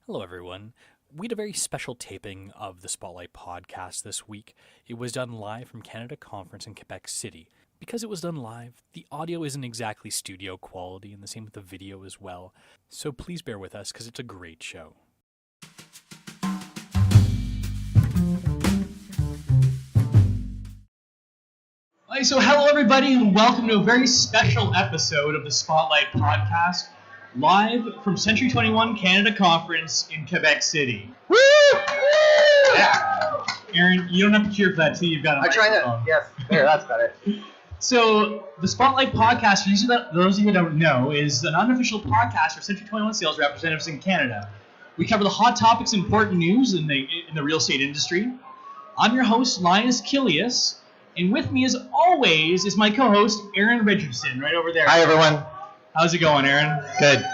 Hello, everyone. We had a very special taping of the Spotlight podcast this week. It was done live from Canada Conference in Quebec City. Because it was done live, the audio isn't exactly studio quality, and the same with the video as well. So please bear with us because it's a great show. So hello, everybody, and welcome to a very special episode of the Spotlight podcast, live from Century 21 Canada Conference in Quebec City. Woo! Yeah. Eryn, you don't have to cheer for that too. You've got a microphone. I tried it. Yes, there, that's better. So the Spotlight podcast, for those of you who don't know, is an unofficial podcast for Century 21 sales representatives in Canada. We cover the hot topics and important news in the real estate industry. I'm your host, Linas Kilius, and with me, as always, is my co-host, Eryn Richardson, right over there. Hi, everyone. How's it going, Eryn? Good.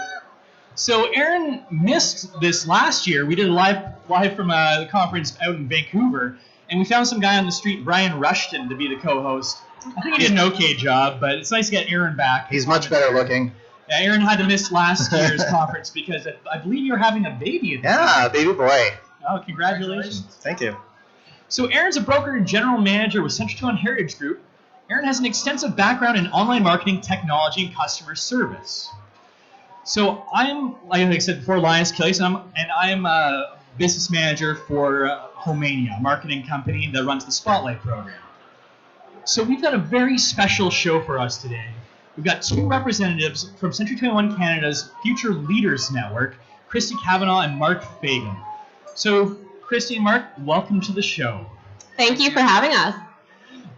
So Eryn missed this last year. We did a live from the conference out in Vancouver, and we found some guy on the street, Brian Rushton, to be the co-host. I think he did an okay job, but it's nice to get Eryn back. He's much better looking. Yeah, Eryn had to miss last year's conference because I believe you're having a baby. Yeah, baby boy. Oh, congratulations. Thank you. So Eryn's a broker and general manager with Century 21 Heritage Group. Eryn has an extensive background in online marketing, technology, and customer service. So I'm, like I said before, Linas Kilius, and I'm a business manager for Homeania, a marketing company that runs the Spotlight program. So we've got a very special show for us today. We've got two representatives from Century 21 Canada's Future Leaders Network, Kristie Cavanagh and Mark Fagan. So Kristie and Mark, welcome to the show. Thank you for having us.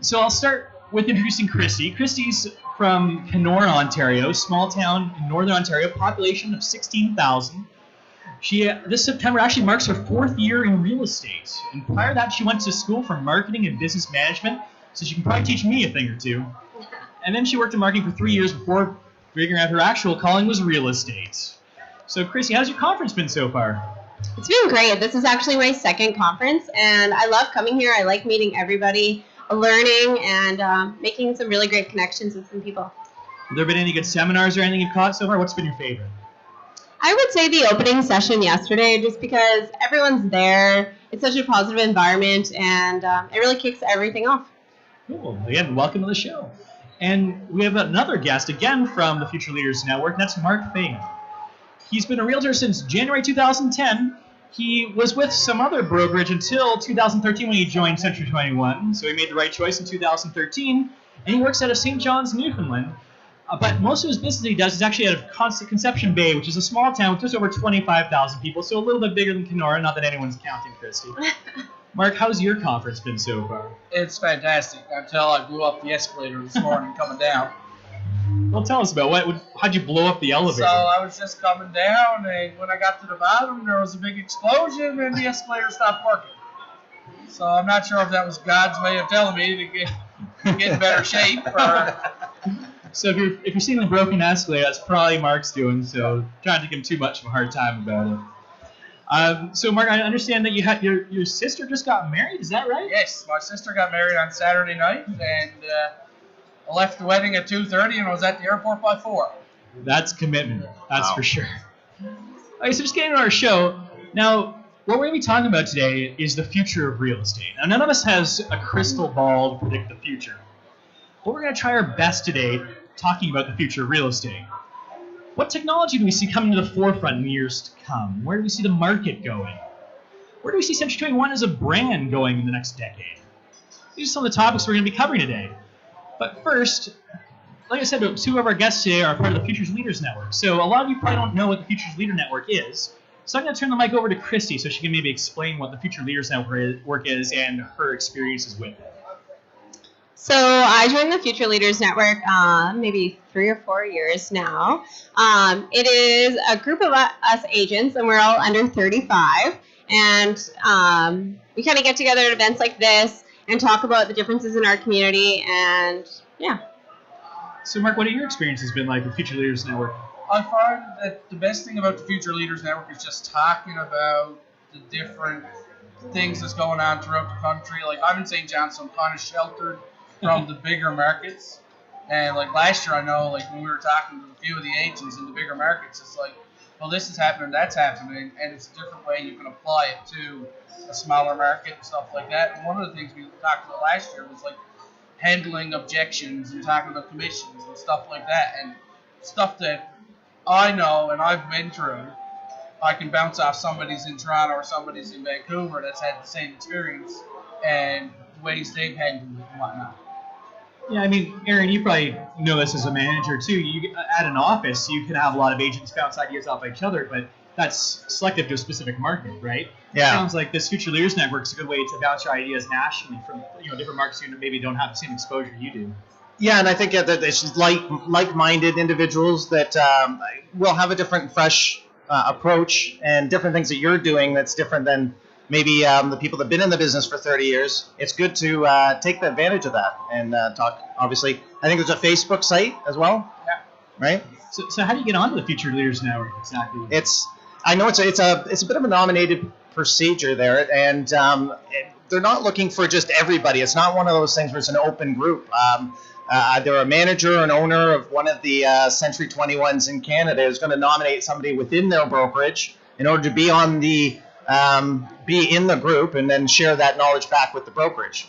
So I'll start with introducing Kristie. Kristie's from Kenora, Ontario, small town in northern Ontario, population of 16,000. She, this September, actually marks her 4th year in real estate. And prior to that, she went to school for marketing and business management, so she can probably teach me a thing or two. And then she worked in marketing for 3 years before figuring out her actual calling was real estate. So Kristie, how's your conference been so far? It's been great. This is actually my second conference, and I love coming here. I like meeting everybody, learning, and making some really great connections with some people. Have there been any good seminars or anything you've caught so far? What's been your favorite? I would say the opening session yesterday, just because everyone's there. It's such a positive environment, and it really kicks everything off. Cool. Again, welcome to the show. And we have another guest, again from the Future Leaders Network, and that's Mark Fagan. He's been a realtor since January 2010. He was with some other brokerage until 2013 when he joined Century 21, so he made the right choice in 2013, and he works out of St. John's, Newfoundland. But most of his business he does is actually out of Conception Bay, which is a small town with just over 25,000 people, so a little bit bigger than Kenora, not that anyone's counting, Kristie. Mark, how's your conference been so far? It's fantastic until I blew up the escalator this morning coming down. Well, tell us about how'd you blow up the elevator? So I was just coming down, and when I got to the bottom, there was a big explosion, and the escalator stopped working. So I'm not sure if that was God's way of telling me to get in better shape. So if you're seeing the broken escalator, that's probably Mark's doing. So trying to give him too much of a hard time about it. So Mark, I understand that you had your sister just got married. Is that right? Yes, my sister got married on Saturday night, and I left the wedding at 2:30 and was at the airport by 4. That's commitment. That's for sure. Okay, so just getting into our show. Now, what we're going to be talking about today is the future of real estate. Now, none of us has a crystal ball to predict the future. But we're going to try our best today talking about the future of real estate. What technology do we see coming to the forefront in the years to come? Where do we see the market going? Where do we see Century 21 as a brand going in the next decade? These are some of the topics we're going to be covering today. But first, like I said, two of our guests today are part of the Futures Leaders Network. So a lot of you probably don't know what the Futures Leader Network is. So I'm going to turn the mic over to Kristie so she can maybe explain what the Future Leaders Network is and her experiences with it. So I joined the Future Leaders Network maybe 3 or 4 years now. It is a group of us agents, and we're all under 35. And we kind of get together at events like this and talk about the differences in our community, and yeah. So Mark, what have your experiences been like with Future Leaders Network? I find that the best thing about the Future Leaders Network is just talking about the different things that's going on throughout the country. Like, I'm in St. John's, so I'm kind of sheltered from the bigger markets. And like last year, I know, like when we were talking to a few of the agents in the bigger markets, it's like well, this is happening, that's happening, and it's a different way you can apply it to a smaller market and stuff like that. And one of the things we talked about last year was like handling objections and talking about commissions and stuff like that, and stuff that I know and I've been through. I can bounce off somebody's in Toronto or somebody's in Vancouver that's had the same experience and ways they've handled it and whatnot. Yeah, I mean, Eryn, you probably know this as a manager too. You at an office, you can have a lot of agents bounce ideas off each other, but that's selective to a specific market, right? Yeah. It sounds like this Future Leaders Network is a good way to bounce your ideas nationally from different markets who maybe don't have the same exposure you do. Yeah, and I think that it's just like-minded individuals that will have a different, fresh approach and different things that you're doing that's different than maybe the people that have been in the business for 30 years. It's good to take the advantage of that and talk. Obviously, I think there's a Facebook site as well. Yeah. Right. So how do you get onto the Future Leaders Network exactly? I know it's a bit of a nominated procedure there, and they're not looking for just everybody. It's not one of those things where it's an open group. They're a manager or an owner of one of the Century 21s in Canada is going to nominate somebody within their brokerage in order to be on the be in the group and then share that knowledge back with the brokerage.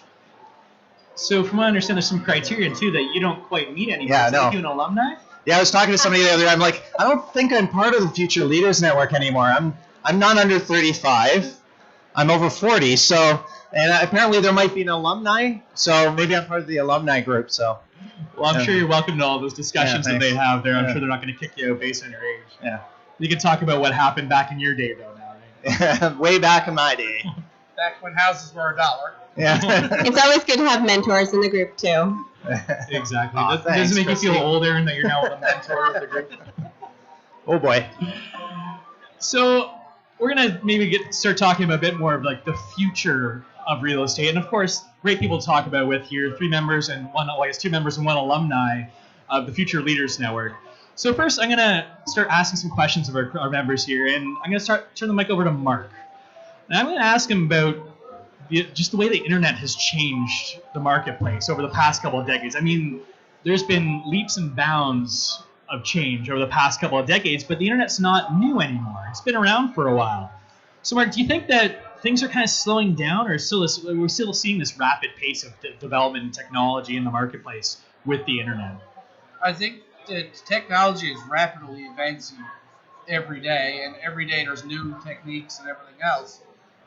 So from what I understand, there's some criteria too that you don't quite meet anymore. Yeah, Is no. that you an alumni? Yeah, I was talking to somebody the other day. I'm like, I don't think I'm part of the Future Leaders Network anymore. I'm not under 35. I'm over 40. So, and apparently there might be an alumni. So maybe I'm part of the alumni group. So. Well, I'm sure you're welcome to all those discussions that they have there. I'm Yeah. sure they're not going to kick you out based on your age. Yeah. You can talk about what happened back in your day, though, now, right? Way back in my day. Back when houses were $1. Yeah. It's always good to have mentors in the group too. Exactly. Aw, Does thanks, it make you feel Kristie. older and that you're now a mentor of the group? Oh boy. So we're gonna maybe start talking about a bit more of like the future of real estate, and of course, great people to talk about with here. 2 members and 1 alumni of the Future Leaders Network. So first, I'm gonna start asking some questions of our members here, and I'm gonna turn the mic over to Mark. And I'm gonna ask him about just the way the internet has changed the marketplace over the past couple of decades. I mean, there's been leaps and bounds of change over the past couple of decades, but the internet's not new anymore. It's been around for a while. So Mark, do you think that things are kind of slowing down, or we're still seeing this rapid pace of development and technology in the marketplace with the internet? I think that technology is rapidly advancing every day, and every day there's new techniques and everything else.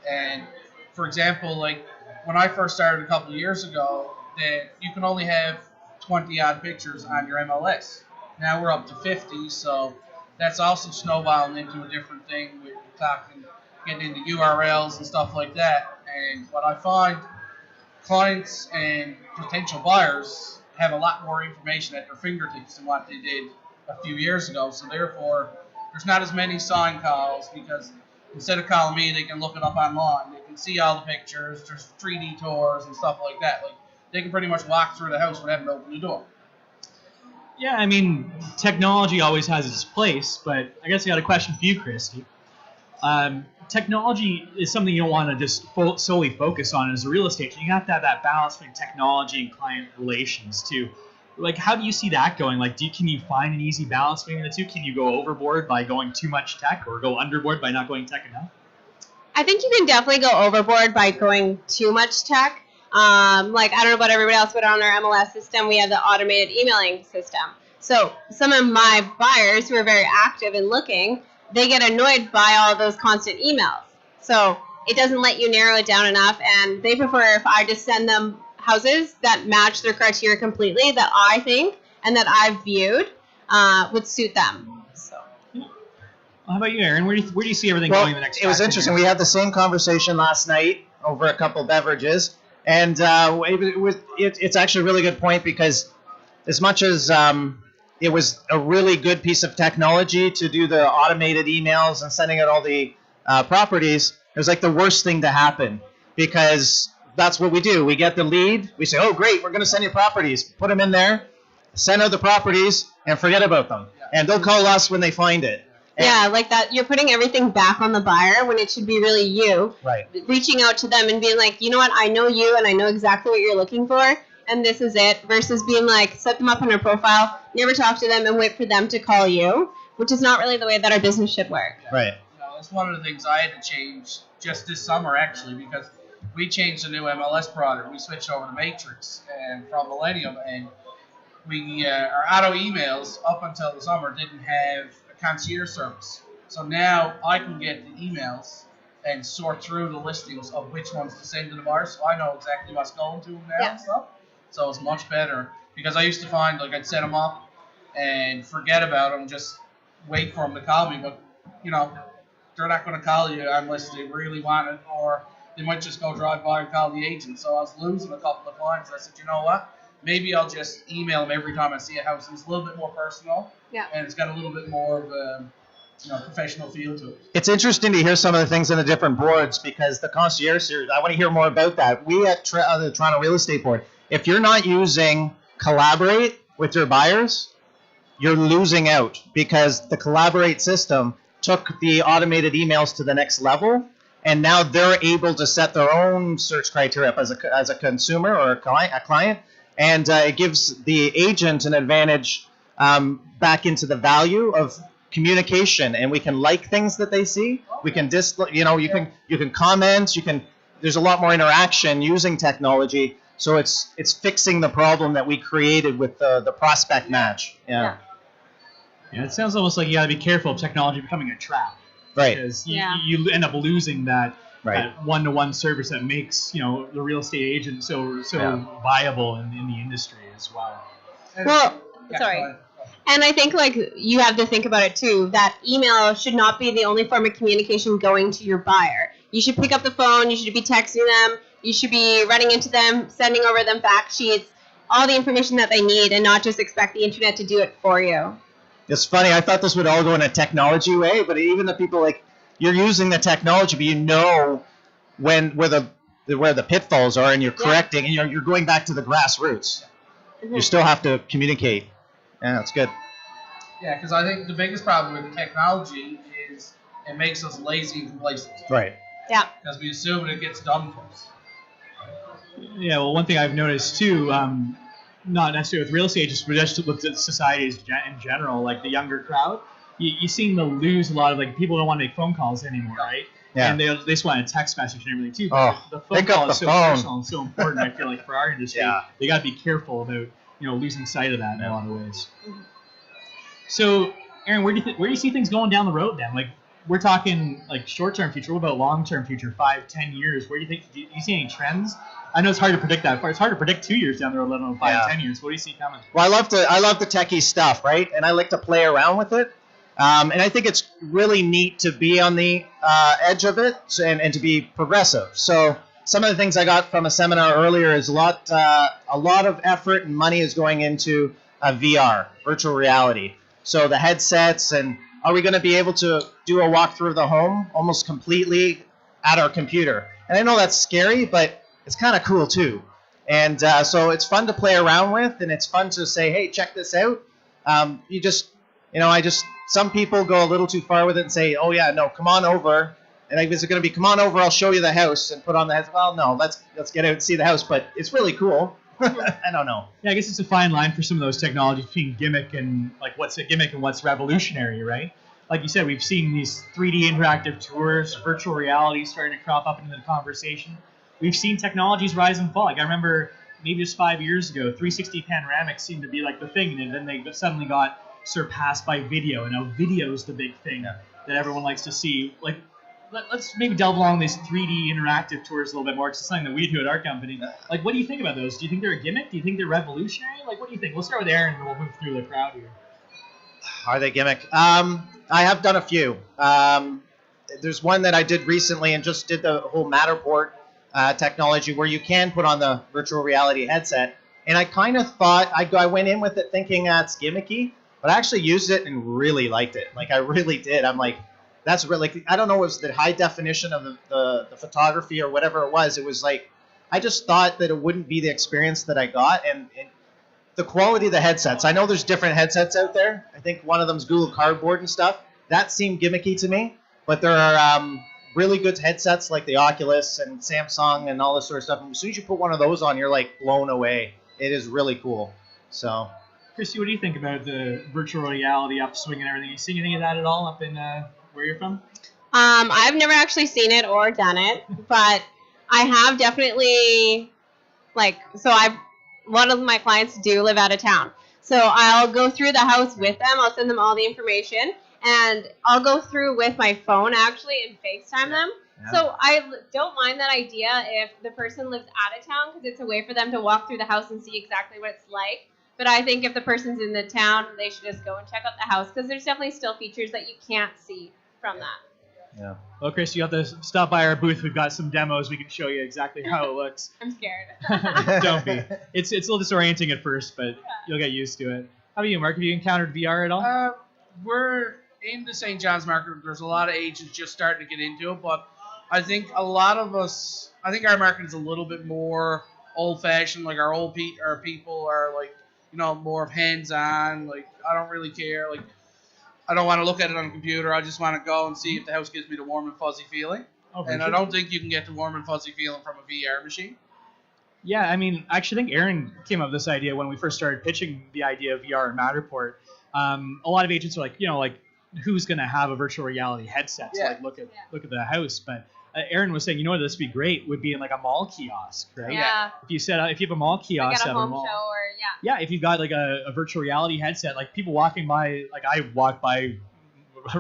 And for example, like when I first started a couple of years ago, that you can only have 20 odd pictures on your MLS. Now we're up to 50, so that's also snowballing into a different thing with getting into URLs and stuff like that. And what I find, clients and potential buyers have a lot more information at their fingertips than what they did a few years ago. So therefore, there's not as many sign calls, because instead of calling me, they can look it up online. They can see all the pictures. There's 3D tours and stuff like that. Like, they can pretty much walk through the house without having to open the door. Yeah, I mean, technology always has its place, but I guess I got a question for you, Kristie. Technology is something you don't want to just solely focus on as a real estate. You have to have that balance between technology and client relations too. Like, how do you see that going? Like, can you find an easy balance between the two? Can you go overboard by going too much tech, or go underboard by not going tech enough? I think you can definitely go overboard by going too much tech. Like, I don't know about everybody else, but on our MLS system, we have the automated emailing system. So some of my buyers who are very active and looking, they get annoyed by all those constant emails. So it doesn't let you narrow it down enough, and they prefer if I just send them houses that match their criteria completely, that I think and that I've viewed would suit them. So. Well, how about you, Eryn? Where do you see everything going the next? It was interesting. We had the same conversation last night over a couple of beverages, and it's actually a really good point, because as much as it was a really good piece of technology to do the automated emails and sending out all the properties, it was like the worst thing to happen, because that's what we do. We get the lead. We say, oh, great, we're going to send you properties. Put them in there, send out the properties, and forget about them. And they'll call us when they find it. And yeah, like that. You're putting everything back on the buyer when it should be really you. Right. Reaching out to them and being like, you know what, I know you and I know exactly what you're looking for, and this is it, versus being like, set them up on your profile, never talk to them, and wait for them to call you, which is not really the way that our business should work. Yeah. Right. That's one of the things I had to change just this summer, actually, because we changed the new MLS product. We switched over to Matrix and from Millennium, and we our auto emails up until the summer didn't have a concierge service. So now I can get the emails and sort through the listings of which ones to send to the buyer, so I know exactly what's going to them now and stuff. So it's much better, because I used to find like I'd set them up and forget about them, just wait for them to call me, but you know, they're not going to call you unless they really want it, or they might just go drive by and call the agent. So I was losing a couple of clients. I said, you know what? Maybe I'll just email them every time I see a house. It's a little bit more personal, and it's got a little bit more of a professional feel to it. It's interesting to hear some of the things in the different boards, because the concierge series, I want to hear more about that. We at the Toronto Real Estate Board, if you're not using Collaborate with your buyers, you're losing out, because the Collaborate system took the automated emails to the next level, and now they're able to set their own search criteria up as a consumer or a client, and it gives the agent an advantage back into the value of communication, and we can like things that they see. We can you can comment. There's a lot more interaction using technology, so it's fixing the problem that we created with the prospect match. Yeah, it sounds almost like you got to be careful of technology becoming a trap. Right. Because you end up losing that Right. one-to-one service that makes the real estate agent so viable in the industry as well. Well, sorry. And I think you have to think about it too, that email should not be the only form of communication going to your buyer. You should pick up the phone, you should be texting them, you should be running into them, sending over them fact sheets, all the information that they need, and not just expect the internet to do it for you. It's funny, I thought this would all go in a technology way, but even the people you're using the technology, but you know where the pitfalls are, and you're correcting, and you're going back to the grassroots. Mm-hmm. You still have to communicate. Yeah, that's good. Yeah, because I think the biggest problem with technology is it makes us lazy and complacent. Right. Yeah. Because we assume it gets done for us. Yeah, well, one thing I've noticed too, not necessarily with real estate agents, but just with societies in general, like the younger crowd, you seem to lose a lot of people don't want to make phone calls anymore, right? Yeah. And they just want a text message and everything too. But the phone call is so personal and so important. I feel like for our industry, they got to be careful about losing sight of that in a lot of ways. So, Eryn, where do you see things going down the road then? We're talking short-term future. What about long-term future, 5-10 years? Where do you see any trends? I know it's hard to predict that far. It's hard to predict 2 years down the road, let alone 5-10 years. What do you see coming? Well, I love the techie stuff, right? And I like to play around with it. And I think it's really neat to be on the edge of it and to be progressive. So some of the things I got from a seminar earlier is a lot of effort and money is going into VR, virtual reality. So the headsets, and are we going to be able to do a walkthrough of the home almost completely at our computer? And I know that's scary, but it's kind of cool too. And so it's fun to play around with, and it's fun to say, hey, check this out. Some people go a little too far with it and say, oh yeah, no, come on over. And is it going to be, come on over, I'll show you the house, and put on the heads? Well, no, let's get out and see the house, but it's really cool. I don't know. Yeah, I guess it's a fine line for some of those technologies between gimmick and what's a gimmick and what's revolutionary, right? Like you said, we've seen these 3D interactive tours, virtual reality starting to crop up into the conversation. We've seen technologies rise and fall. I remember maybe just 5 years ago, 360 panoramics seemed to be the thing, and then they suddenly got surpassed by video, and now video is the big thing that everyone likes to see. Let's maybe delve along these 3D interactive tours a little bit more, because it's something that we do at our company. What do you think about those? Do you think they're a gimmick? Do you think they're revolutionary? What do you think? We'll start with Eryn, and we'll move through the crowd here. Are they gimmick? I have done a few. There's one that I did recently and just did the whole Matterport technology where you can put on the virtual reality headset. And I kind of thought, I went in with it thinking it's gimmicky, but I actually used it and really liked it. I really did. I'm that's really, I don't know, it was the high definition of the photography or whatever it was. It was I just thought that it wouldn't be the experience that I got. And the quality of the headsets. I know there's different headsets out there. I think one of them's Google Cardboard and stuff. That seemed gimmicky to me. But there are really good headsets like the Oculus and Samsung and all this sort of stuff. And as soon as you put one of those on, you're blown away. It is really cool. So Kristie, what do you think about the virtual reality upswing and everything? You seen anything of that at all up in where you're from? I've never actually seen it or done it, but I have definitely, one of my clients do live out of town. So I'll go through the house with them. I'll send them all the information, and I'll go through with my phone actually and FaceTime them. Yeah. So I don't mind that idea if the person lives out of town, because it's a way for them to walk through the house and see exactly what it's like. But I think if the person's in the town, they should just go and check out the house, because there's definitely still features that you can't see from that. Yeah. Well, Chris, you have to stop by our booth. We've got some demos. We can show you exactly how it looks. I'm scared. Don't be. It's a little disorienting at first, but you'll get used to it. How about you, Mark? Have you encountered VR at all? We're in the St. John's market. There's a lot of agents just starting to get into it, but I think a lot of us, I think our market is a little bit more old-fashioned. Like our people are like, more of hands-on. Like, I don't really care. Like, I don't want to look at it on a computer. I just want to go and see if the house gives me the warm and fuzzy feeling. And I don't think you can get the warm and fuzzy feeling from a VR machine. Yeah, I mean, I actually think Eryn came up with this idea when we first started pitching the idea of VR and Matterport. A lot of agents are like, who's going to have a virtual reality headset to look at the house? But Eryn was saying, this would be great, would be in like a mall kiosk, right? Yeah. If you have a mall kiosk at a home mall, show or yeah, if you've got like a virtual reality headset, like people walking by, like I walk by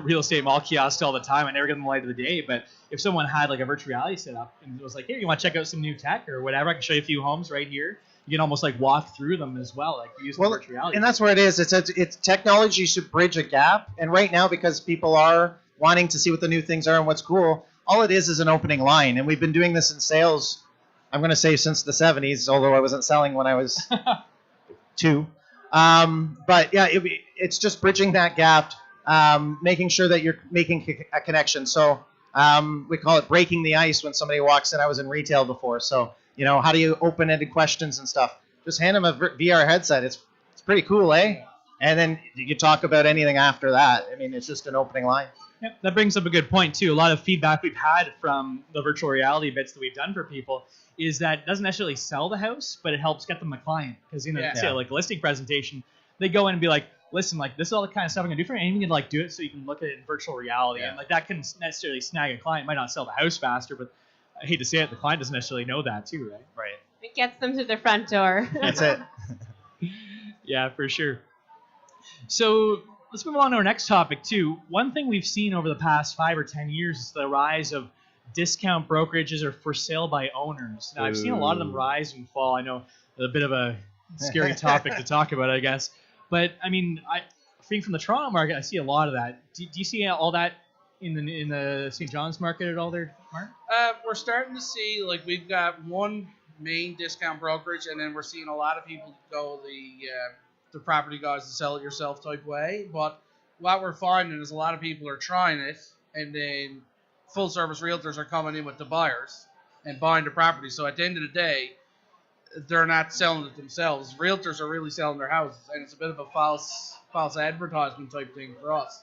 real estate mall kiosks all the time. I never get them the light of the day, but if someone had like a virtual reality set up and it was like, hey, you want to check out some new tech or whatever, I can show you a few homes right here. You can almost like walk through them as well, like using virtual reality. And that's where it is. It's technology should bridge a gap. And right now, because people are wanting to see what the new things are and what's cool, all it is an opening line. And we've been doing this in sales, I'm going to say since the 70s, although I wasn't selling when I was 2. But yeah, it's just bridging that gap, making sure that you're making a connection. So we call it breaking the ice when somebody walks in. I was in retail before, so how do you open-ended questions and stuff? Just hand them a VR headset. It's pretty cool, eh? And then you talk about anything after that. I mean, it's just an opening line. Yep, that brings up a good point too. A lot of feedback we've had from the virtual reality bits that we've done for people is that it doesn't necessarily sell the house, but it helps get them a client. Because say like a listing presentation, they go in and be like, listen, like this is all the kind of stuff I'm gonna do for you, and you can like do it so you can look at it in virtual reality, and like that can necessarily snag a client. It might not sell the house faster, but I hate to say it, the client doesn't necessarily know that too, right? Right. It gets them to the front door. That's it. Yeah, for sure. So let's move on to our next topic too. One thing we've seen over the past 5 or 10 years is the rise of discount brokerages or for sale by owners. Now, I've seen a lot of them rise and fall. I know a bit of a scary topic to talk about, I guess. But I mean, being from the Toronto market, I see a lot of that. Do you see all that in the St. John's market at all there, Mark? We're starting to see, like, we've got one main discount brokerage, and then we're seeing a lot of people go the property guys to sell it yourself type way. But what we're finding is a lot of people are trying it, and then full service realtors are coming in with the buyers and buying the property. So at the end of the day, they're not selling it themselves. Realtors are really selling their houses, and it's a bit of a false advertisement type thing for us,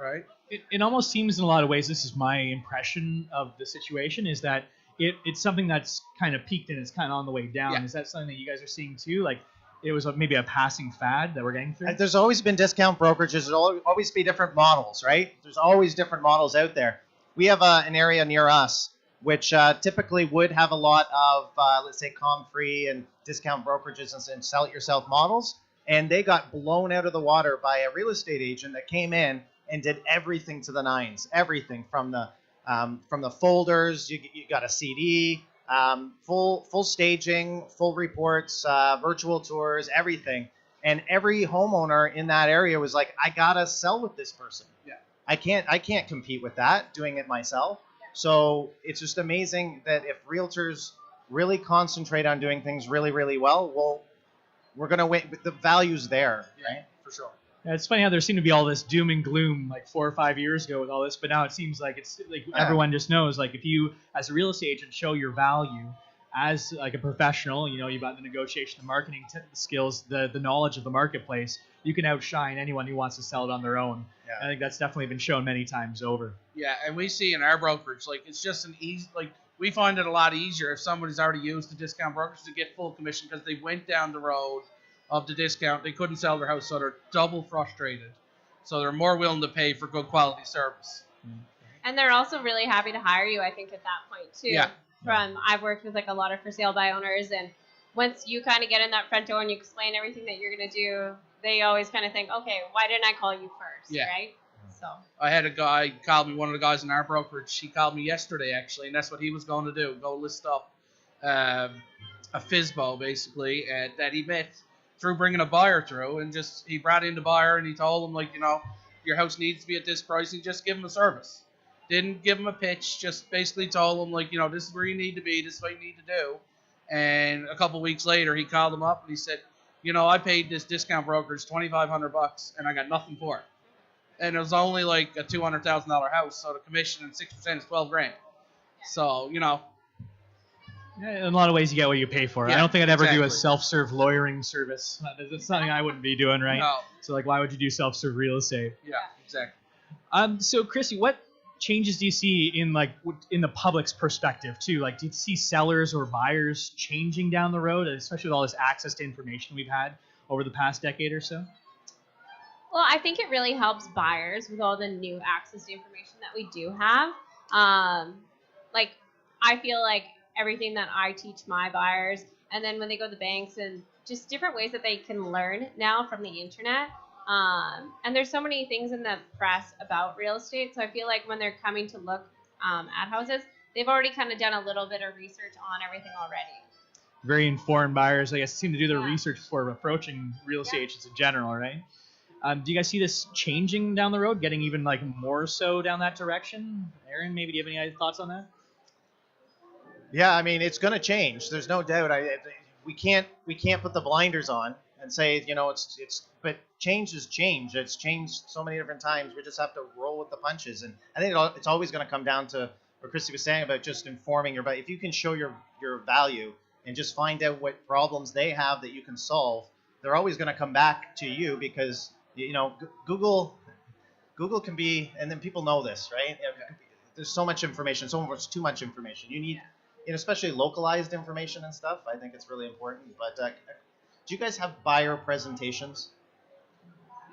right? It almost seems in a lot of ways, this is my impression of the situation, is that it's something that's kind of peaked and it's kind of on the way down. Yeah. Is that something that you guys are seeing too? Like it was maybe a passing fad that we're getting through? There's always been discount brokerages. There'll always be different models, right? There's always different models out there. We have an area near us which typically would have a lot of, let's say, ComFree and discount brokerages and sell-it-yourself models. And they got blown out of the water by a real estate agent that came in and did everything to the nines. Everything from the folders, you got a CD, full staging, full reports, virtual tours, everything. And every homeowner in that area was like, I gotta sell with this person. Yeah. I can't compete with that doing it myself. So it's just amazing that if realtors really concentrate on doing things really, really well, we're going to win. The value's there, right? For sure. Yeah, it's funny how there seemed to be all this doom and gloom like 4 or 5 years ago with all this, but now it seems like it's like everyone just knows, like if you, as a real estate agent, show your value as like a professional, you've got the negotiation, the marketing skills, the knowledge of the marketplace, you can outshine anyone who wants to sell it on their own. Yeah. I think that's definitely been shown many times over. Yeah, and we see in our brokerage, like it's just an easy, like we find it a lot easier if somebody's already used the discount brokerage to get full commission because they went down the road of the discount, they couldn't sell their house, so they're double frustrated. So they're more willing to pay for good quality service. And they're also really happy to hire you, I think, at that point, too. Yeah. I've worked with like a lot of for sale by owners, and once you kind of get in that front door and you explain everything that you're going to do, they always kind of think, okay, why didn't I call you first, Yeah. right? So I had a guy call me, one of the guys in our brokerage, he called me yesterday, actually, and that's what he was going to do, go list up a FISBO, basically, that he met through bringing a buyer through, and just, he brought in the buyer, and he told him, like, you know, your house needs to be at this price, and just give him a service. Didn't give him a pitch, just basically told him, like, you know, this is where you need to be, this is what you need to do. And a couple weeks later, he called him up, and he said, you know, I paid this discount brokerage $2,500, and I got nothing for it. And it was only like a $200,000 house, so the commission and 6% is $12,000. So, you know. Yeah, in a lot of ways, you get what you pay for. Yeah, I don't think I'd ever do a exactly. self-serve lawyering service. That's something I wouldn't be doing, right? No. So, like, why would you do self-serve real estate? Yeah, exactly. So, Kristie, what changes do you see in the public's perspective too? Like, do you see sellers or buyers changing down the road, especially with all this access to information we've had over the past decade or so? Well, I think it really helps buyers with all the new access to information that we do have. Like, I feel like everything that I teach my buyers, and then when they go to the banks, and just different ways that they can learn now from the internet. And there's so many things in the press about real estate, so I feel like when they're coming to look at houses, they've already kind of done a little bit of research on everything already. Very informed buyers, I guess, seem to do their Yeah. research before approaching real estate agents in general, right? Do you guys see this changing down the road, getting even like more so down that direction? Eryn, maybe do you have any thoughts on that? Yeah, I mean, it's going to change. There's no doubt. We can't put the blinders on and say, you know, but change is change. It's changed so many different times. We just have to roll with the punches. And I think it's always going to come down to what Kristie was saying about just informing your value. If you can show your value and just find out what problems they have that you can solve, they're always going to come back to you, because, you know, Google can be, and then people know this, right? There's so much information, too much information. You need, you know, especially localized information and stuff. I think it's really important. But do you guys have buyer presentations?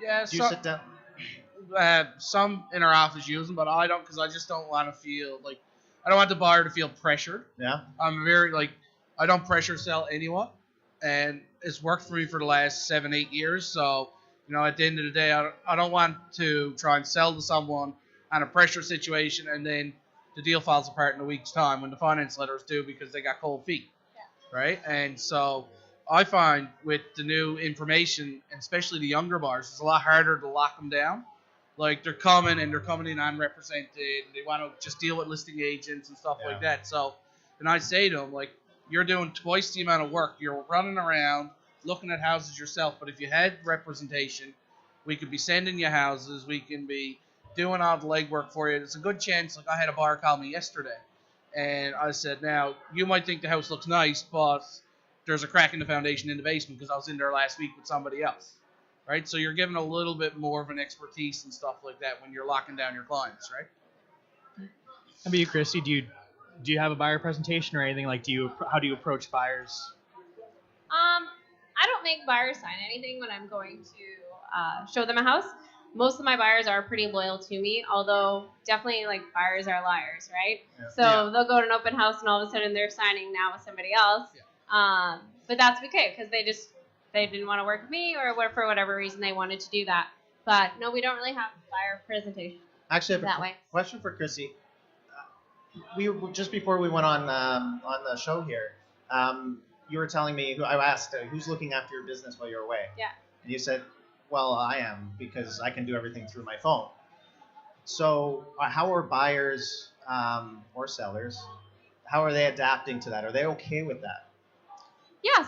Yeah, Do you sit down? some in our office use them, but I don't, because I just don't want to feel like, I don't want the buyer to feel pressured. Yeah. I'm very, like, I don't pressure sell anyone, and it's worked for me for the last 7-8 years. So, you know, at the end of the day, I don't want to try and sell to someone on a pressure situation, and then the deal falls apart in a week's time when the finance letter is due because they got cold feet, right? And so I find with the new information, and especially the younger buyers, it's a lot harder to lock them down. Like, they're coming in unrepresented, and they want to just deal with listing agents and stuff like that. So, and I say to them, like, you're doing twice the amount of work. You're running around looking at houses yourself, but if you had representation, we could be sending you houses, we can be doing all the legwork for you. It's a good chance. Like, I had a buyer call me yesterday, and I said, now, you might think the house looks nice, but there's a crack in the foundation in the basement because I was in there last week with somebody else, right? So you're giving a little bit more of an expertise and stuff like that when you're locking down your clients, right? How about you, Kristie? Do you have a buyer presentation or anything? Like, how do you approach buyers? I don't make buyers sign anything when I'm going to show them a house. Most of my buyers are pretty loyal to me, although definitely, like, buyers are liars, right? Yeah. So they'll go to an open house and all of a sudden they're signing now with somebody else. Yeah. But that's okay, because they didn't want to work with me, or for whatever reason they wanted to do that. But no, we don't really have buyer presentation. Actually, I have That way. question for Kristie. We just before we went on the show here, you were telling me, I asked who's looking after your business while you're away. Yeah. And you said, well, I am, because I can do everything through my phone. So how are buyers or sellers, how are they adapting to that? Are they okay with that? Yeah,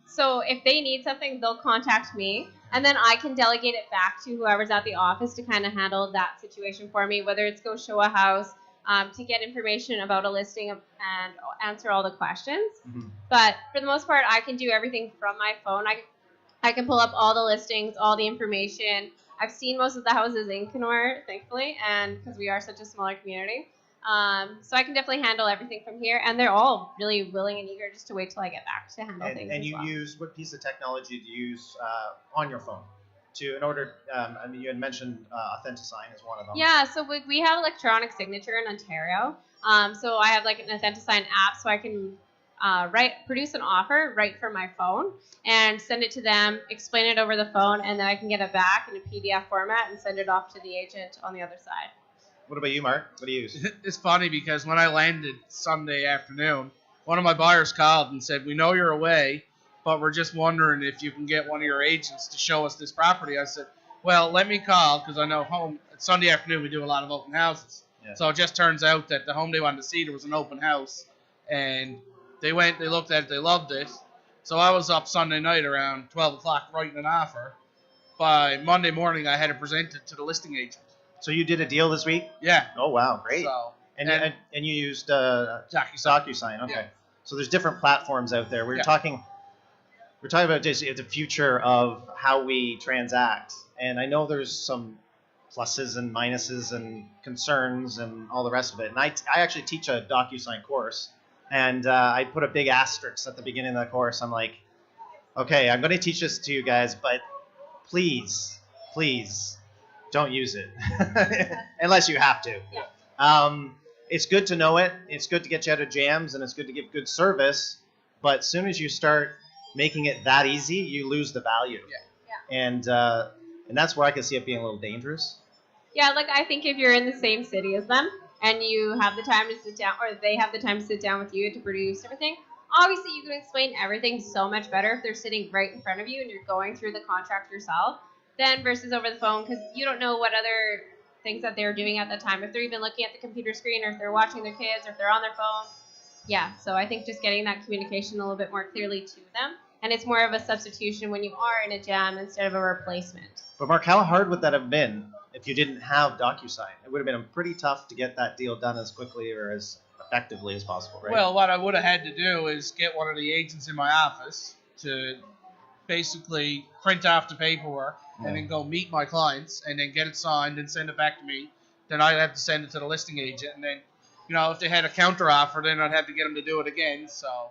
so if they need something, they'll contact me, and then I can delegate it back to whoever's at the office to kind of handle that situation for me, whether it's go show a house, to get information about a listing and answer all the questions. Mm-hmm. But for the most part, I can do everything from my phone. I can pull up all the listings, all the information. I've seen most of the houses in Kenora, thankfully, and because we are such a smaller community. So I can definitely handle everything from here, and they're all really willing and eager just to wait till I get back to handle things. And you use, what piece of technology do you use on your phone in order? I mean, you had mentioned AuthentiSign is one of them. Yeah, so we have electronic signature in Ontario. So I have like an AuthentiSign app, so I can produce an offer right from my phone and send it to them, explain it over the phone, and then I can get it back in a PDF format and send it off to the agent on the other side. What about you, Mark? What do you use? It's funny because when I landed Sunday afternoon, one of my buyers called and said, "We know you're away, but we're just wondering if you can get one of your agents to show us this property." I said, "Well, let me call, because I know Sunday afternoon we do a lot of open houses." Yeah. So it just turns out that the home they wanted to see, there was an open house, and they went, they looked at it, they loved it. So I was up Sunday night around 12 o'clock writing an offer. By Monday morning, I had it presented to the listing agent. So you did a deal this week? Yeah. Oh, wow. Great. So, and you used DocuSign. Okay. Yeah. So there's different platforms out there. We're talking about just the future of how we transact. And I know there's some pluses and minuses and concerns and all the rest of it. And I actually teach a DocuSign course. And I put a big asterisk at the beginning of the course. I'm like, okay, I'm going to teach this to you guys, but please don't use it unless you have to. Yeah. It's good to know it. It's good to get you out of jams, and it's good to give good service. But as soon as you start making it that easy, you lose the value. Yeah. And that's where I can see it being a little dangerous. Yeah, like I think if you're in the same city as them and you have the time to sit down, or they have the time to sit down with you to produce everything, obviously you can explain everything so much better if they're sitting right in front of you and you're going through the contract yourself than versus over the phone, because you don't know what other things that they're doing at the time. If they're even looking at the computer screen, or if they're watching their kids, or if they're on their phone. Yeah, so I think just getting that communication a little bit more clearly to them. And it's more of a substitution when you are in a jam instead of a replacement. But Mark, how hard would that have been if you didn't have DocuSign? It would have been pretty tough to get that deal done as quickly or as effectively as possible, right? Well, what I would have had to do is get one of the agents in my office to basically print off the paperwork and then go meet my clients and then get it signed and send it back to me. Then I'd have to send it to the listing agent, and then, if they had a counter offer, then I'd have to get them to do it again. So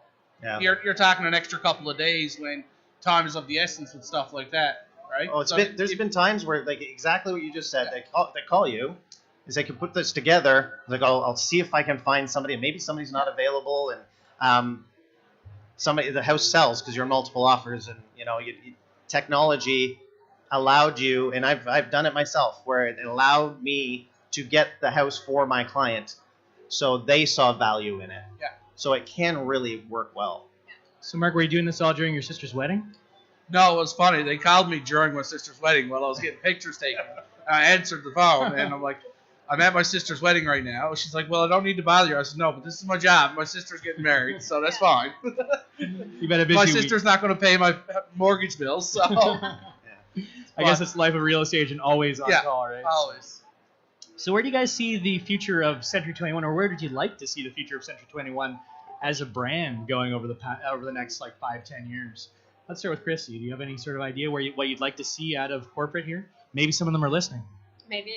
you're talking an extra couple of days when time is of the essence with stuff like that, right? Oh, there's been times where, like, exactly what you just said. They call you, is they can put this together. Like, I'll see if I can find somebody, and maybe somebody's not available, and the house sells because you're multiple offers, and technology allowed you, and I've done it myself, where it allowed me to get the house for my client, so they saw value in it. Yeah. So it can really work well. So Mark, were you doing this all during your sister's wedding? No, it was funny. They called me during my sister's wedding while I was getting pictures taken. I answered the phone, and I'm like, "I'm at my sister's wedding right now." She's like, "Well, I don't need to bother you." I said, "No, but this is my job. My sister's getting married, so that's fine." You bet a busy my sister's not going to pay my mortgage bills, so. I guess it's the life of a real estate agent, always on call, right? Always. So where do you guys see the future of Century 21, or where did you like to see the future of Century 21 as a brand going over the next 5-10 years? Let's start with Chrissy. Do you have any sort of idea what you'd like to see out of corporate here? Maybe some of them are listening. Maybe.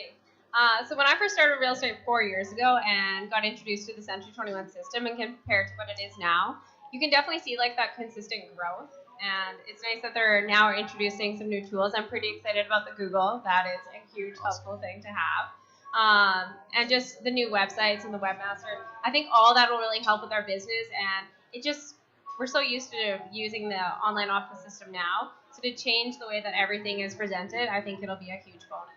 So when I first started real estate 4 years ago and got introduced to the Century 21 system and compared to what it is now, you can definitely see that consistent growth. And it's nice that they're now introducing some new tools. I'm pretty excited about the Google. That is a huge helpful thing to have. And just the new websites and the webmaster. I think all that will really help with our business. And we're so used to using the online office system now. So to change the way that everything is presented, I think it'll be a huge bonus.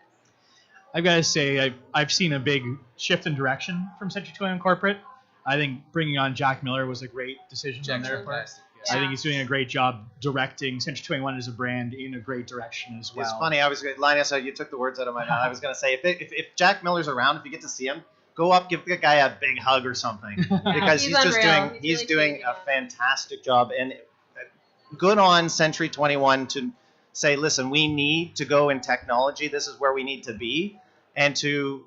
I've got to say, I've seen a big shift in direction from Century 21 Corporate. I think bringing on Jack Miller was a great decision on their part. Yeah. I think he's doing a great job directing Century 21 as a brand in a great direction as well. It's funny. Linus, you took the words out of my mouth. I was going to say, if Jack Miller's around, if you get to see him, go up, give the guy a big hug or something, because he's doing a fantastic job. And good on Century 21 to say, listen, we need to go in technology. This is where we need to be, and to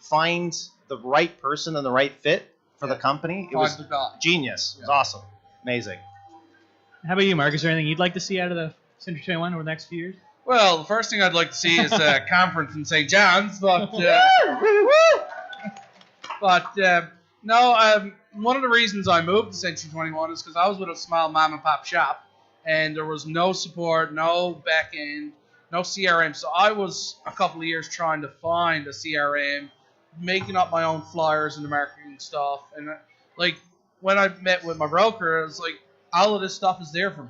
find the right person and the right fit for the company. It was genius. It was awesome, amazing. How about you, Mark? Is there anything you'd like to see out of the Century 21 over the next few years? Well, the first thing I'd like to see is a conference in St. John's, but But no, one of the reasons I moved to Century 21 is because I was with a small mom and pop shop, and there was no support, no back end, no CRM. So I was a couple of years trying to find a CRM, making up my own flyers and the marketing stuff. And like when I met with my broker, it was like all of this stuff is there for me.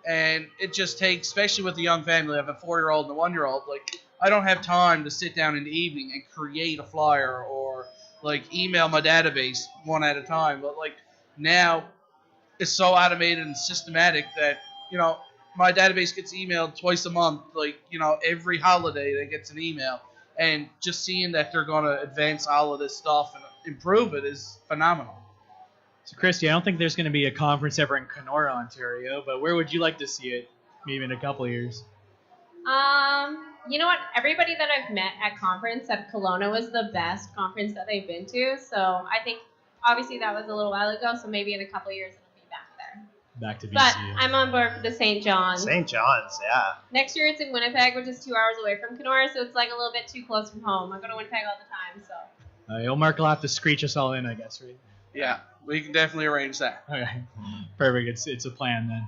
And it just takes, especially with a young family, I have a 4-year-old and a 1-year-old, like I don't have time to sit down in the evening and create a flyer or like email my database one at a time. But like now it's so automated and systematic that, you know, my database gets emailed twice a month, like, you know, every holiday that gets an email. And just seeing that they're going to advance all of this stuff and improve it is phenomenal. So, Kristie, I don't think there's going to be a conference ever in Kenora, Ontario, but where would you like to see it maybe in a couple of years? You know what? Everybody that I've met at conference said Kelowna was the best conference that they've been to. So I think, obviously, that was a little while ago, so maybe in a couple of years it'll be back there. Back to BC. But I'm on board for the St. John's. St. John's, yeah. Next year it's in Winnipeg, which is 2 hours away from Kenora, so it's like a little bit too close from home. I go to Winnipeg all the time, so. Mark will have to screech us all in, I guess, right? Yeah, we can definitely arrange that. Okay, perfect. It's a plan then.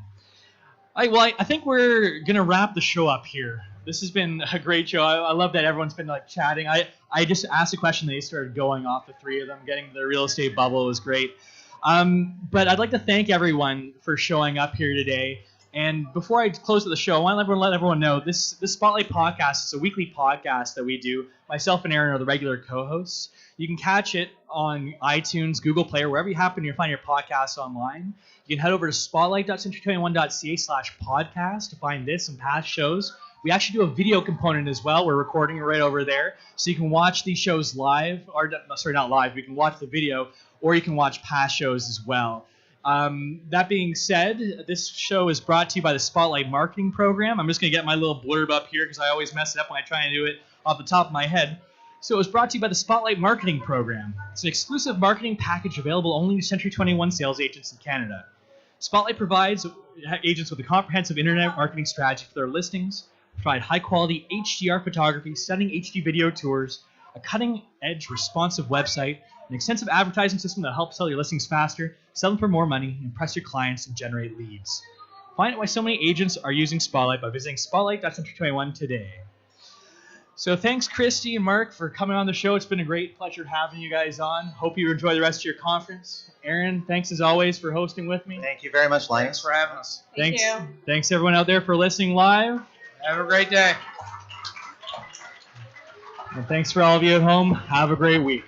I think we're gonna wrap the show up here. This has been a great show. I love that everyone's been like chatting. I just asked a question, they started going off, the three of them, getting their real estate bubble. It was great. But I'd like to thank everyone for showing up here today. And before I close the show, I want to let everyone know this Spotlight podcast is a weekly podcast that we do. Myself and Eryn are the regular co-hosts. You can catch it on iTunes, Google Play, or wherever you happen to find your podcasts online. You can head over to spotlight.century21.ca/podcast to find this and past shows. We actually do a video component as well. We're recording it right over there. So you can watch these shows live, or sorry, not live. You can watch the video, or you can watch past shows as well. That being said, this show is brought to you by the Spotlight Marketing Program. I'm just going to get my little blurb up here because I always mess it up when I try and do it off the top of my head. So it was brought to you by the Spotlight Marketing Program. It's an exclusive marketing package available only to Century 21 sales agents in Canada. Spotlight provides agents with a comprehensive internet marketing strategy for their listings, provide high-quality HDR photography, stunning HD video tours, a cutting-edge responsive website, an extensive advertising system that helps sell your listings faster, sell them for more money, impress your clients, and generate leads. Find out why so many agents are using Spotlight by visiting spotlight.century21 today. So thanks, Kristie and Mark, for coming on the show. It's been a great pleasure having you guys on. Hope you enjoy the rest of your conference. Eryn, thanks as always for hosting with me. Thank you very much, Linus. Thanks for having us. Thank you. Thanks everyone out there for listening live. Have a great day. And thanks for all of you at home. Have a great week.